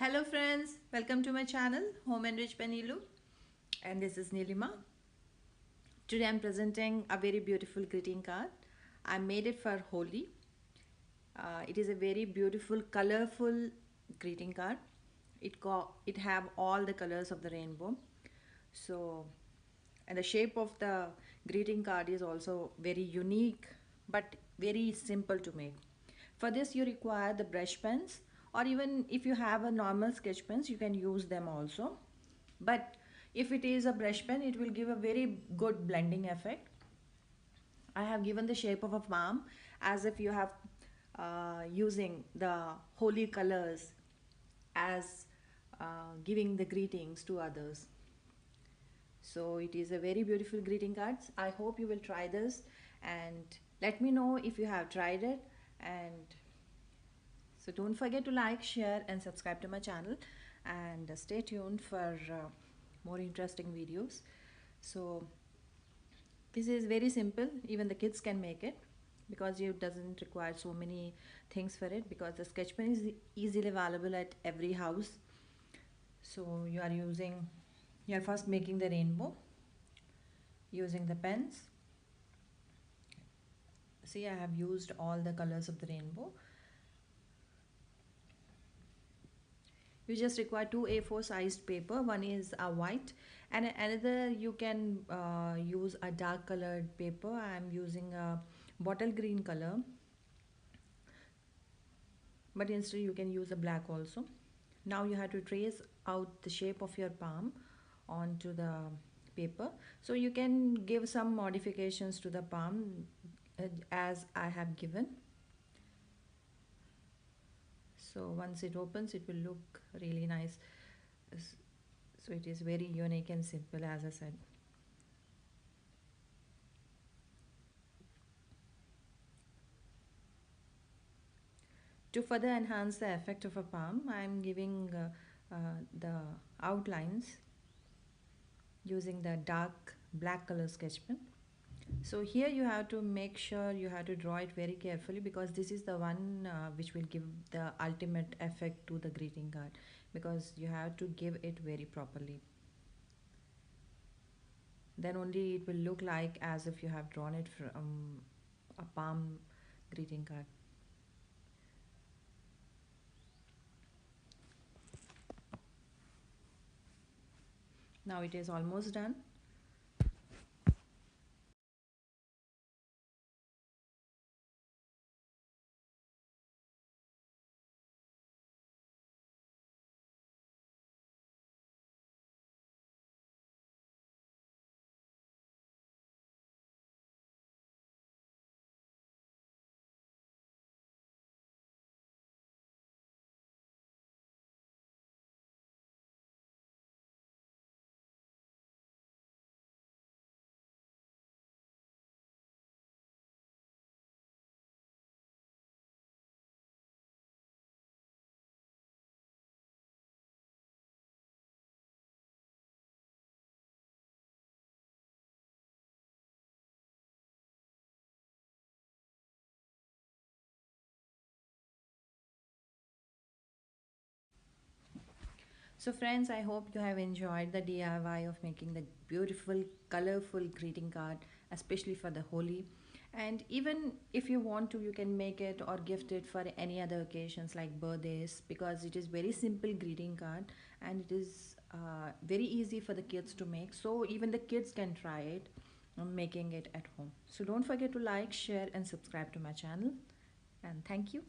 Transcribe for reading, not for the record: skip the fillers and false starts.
Hello friends, welcome to my channel Home Enrich Penilu, and this is Nilima. Today I'm presenting a very beautiful greeting card. I made it for Holi. It is a very beautiful colorful greeting card. It have all the colors of the rainbow. So, and the shape of the greeting card is also very unique but very simple to make. For this you require the brush pens, or even if you have a normal sketch pens you can use them also, but if it is a brush pen it will give a very good blending effect. I have given the shape of a palm as if you have using the holy colors as giving the greetings to others. So it is a very beautiful greeting cards. I hope you will try this and let me know if you have tried it. And so don't forget to like, share and subscribe to my channel, and stay tuned for more interesting videos. So this is very simple, even the kids can make it because it doesn't require so many things for it, because the sketch pen is easily available at every house. So you are first making the rainbow using the pens. See, I have used all the colors of the rainbow. You just require two A4 sized paper. One is a white and another you can use a dark colored paper. I am using a bottle green color, but instead you can use a black also. Now you have to trace out the shape of your palm onto the paper. So you can give some modifications to the palm as I have given. So once it opens it will look really nice. So it is very unique and simple, as I said. To further enhance the effect of a palm, I am giving the outlines using the dark black color sketch pen. So here you have to make sure you have to draw it very carefully, because this is the one which will give the ultimate effect to the greeting card, because you have to give it very properly. Then only it will look like as if you have drawn it from a palm greeting card. Now it is almost done. So friends, I hope you have enjoyed the DIY of making the beautiful, colorful greeting card, especially for the Holi. And even if you want to, you can make it or gift it for any other occasions like birthdays, because it is very simple greeting card and it is very easy for the kids to make. So even the kids can try it, making it at home. So don't forget to like, share and subscribe to my channel. And thank you.